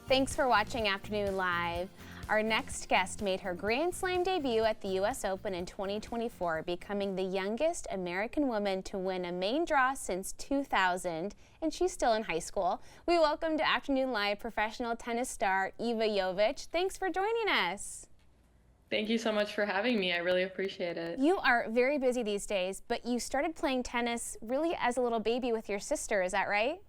Thanks for watching Afternoon Live. Our next guest made her Grand Slam debut at the U.S. Open in 2024, becoming the youngest American woman to win a main draw since 2000, and she's still in high school. We welcome to Afternoon Live professional tennis star Iva Jovic. Thanks for joining us. Thank you so much for having me. I really appreciate it. You are very busy these days, but you started playing tennis really as a little baby with your sister, is that right?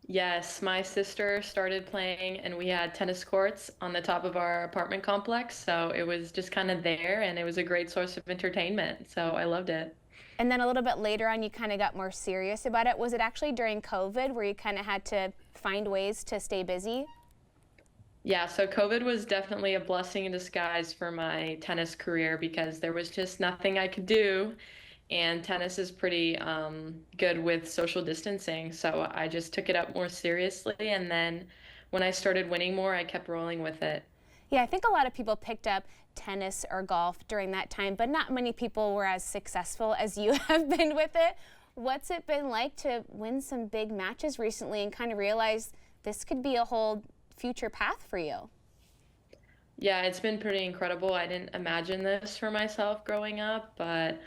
Yes, my sister started playing and we had tennis courts on the top of our apartment complex. So it was just kind of there and it was a great source of entertainment. So I loved it. And then a little bit later on, you kind of got more serious about it. Was it actually during COVID where you kind of had to find ways to stay busy? Yeah, so COVID was definitely a blessing in disguise for my tennis career because there was just nothing I could do. And tennis is pretty good with social distancing. So I just took it up more seriously. And then when I started winning more, I kept rolling with it. Yeah, I think a lot of people picked up tennis or golf during that time, but not many people were as successful as you have been with it. What's it been like to win some big matches recently and kind of realize this could be a whole future path for you? Yeah, it's been pretty incredible. I didn't imagine this for myself growing up, but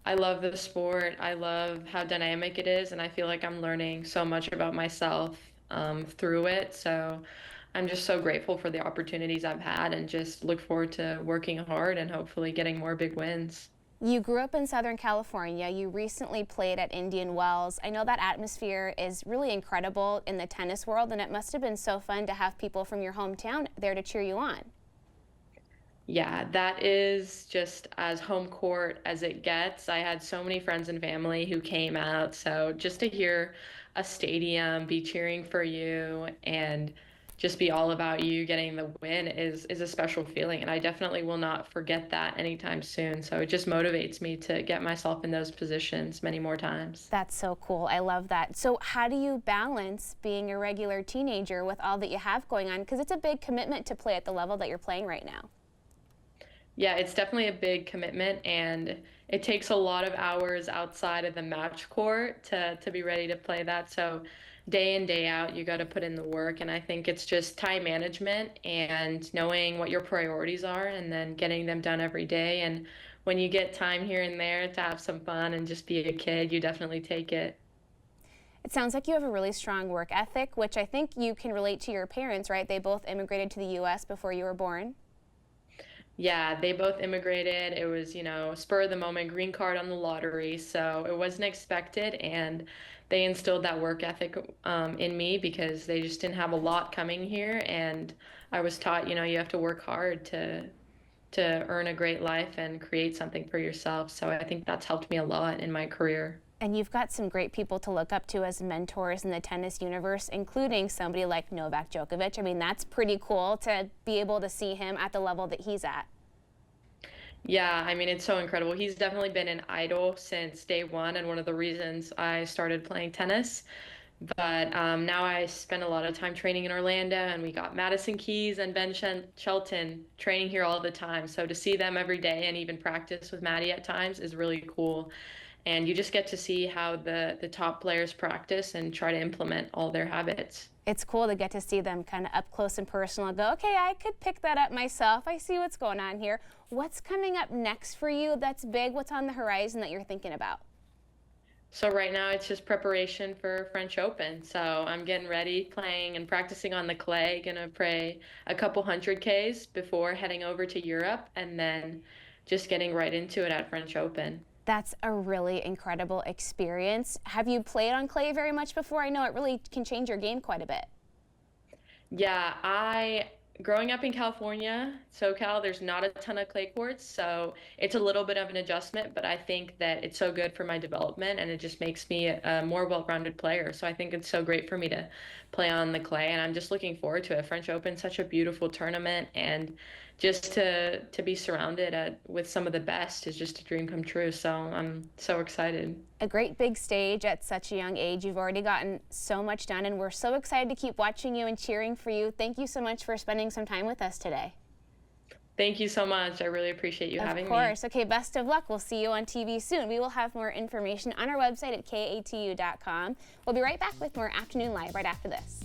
I love the sport. I love how dynamic it is, and I feel like I'm learning so much about myself through it. So I'm just so grateful for the opportunities I've had and just look forward to working hard and hopefully getting more big wins. You grew up in Southern California. You recently played at Indian Wells. I know that atmosphere is really incredible in the tennis world, and it must have been so fun to have people from your hometown there to cheer you on. Yeah, that is just as home court as it gets. I had so many friends and family who came out. So just to hear a stadium be cheering for you and just be all about you getting the win is a special feeling. And I definitely will not forget that anytime soon. So it just motivates me to get myself in those positions many more times. That's so cool. I love that. So how do you balance being a regular teenager with all that you have going on? Because it's a big commitment to play at the level that you're playing right now. Yeah, it's definitely a big commitment and it takes a lot of hours outside of the match court to be ready to play that. So day in, day out, you got to put in the work. And I think it's just time management and knowing what your priorities are and then getting them done every day. And when you get time here and there to have some fun and just be a kid, you definitely take it. It sounds like you have a really strong work ethic, which I think you can relate to your parents, right? They both immigrated to the U.S. before you were born. Yeah, they both immigrated. It was, spur of the moment, green card on the lottery. So it wasn't expected. And they instilled that work ethic in me because they just didn't have a lot coming here. And I was taught, you have to work hard to earn a great life and create something for yourself. So I think that's helped me a lot in my career. And you've got some great people to look up to as mentors in the tennis universe, including somebody like Novak Djokovic. I mean, that's pretty cool to be able to see him at the level that he's at. Yeah, I mean, it's so incredible. He's definitely been an idol since day one and one of the reasons I started playing tennis. But now I spend a lot of time training in Orlando, and we got Madison Keys and Ben Shelton training here all the time. So to see them every day and even practice with Maddie at times is really cool. And you just get to see how the top players practice and try to implement all their habits. It's cool to get to see them kind of up close and personal and go, okay, I could pick that up myself. I see what's going on here. What's coming up next for you that's big? What's on the horizon that you're thinking about? So right now it's just preparation for French Open. So I'm getting ready, playing and practicing on the clay. Gonna play a couple 100Ks before heading over to Europe and then just getting right into it at French Open. That's a really incredible experience. Have you played on clay very much before? I know it really can change your game quite a bit. Yeah, growing up in California, SoCal, there's not a ton of clay courts, so it's a little bit of an adjustment, but I think that it's so good for my development and it just makes me a more well-rounded player. So I think it's so great for me to play on the clay and I'm just looking forward to it. French Open, such a beautiful tournament and just to be surrounded with some of the best is just a dream come true. So I'm so excited. A great big stage at such a young age. You've already gotten so much done, and we're so excited to keep watching you and cheering for you. Thank you so much for spending some time with us today. Thank you so much. I really appreciate you having me. Of course. Okay, best of luck. We'll see you on TV soon. We will have more information on our website at katu.com. We'll be right back with more Afternoon Live right after this.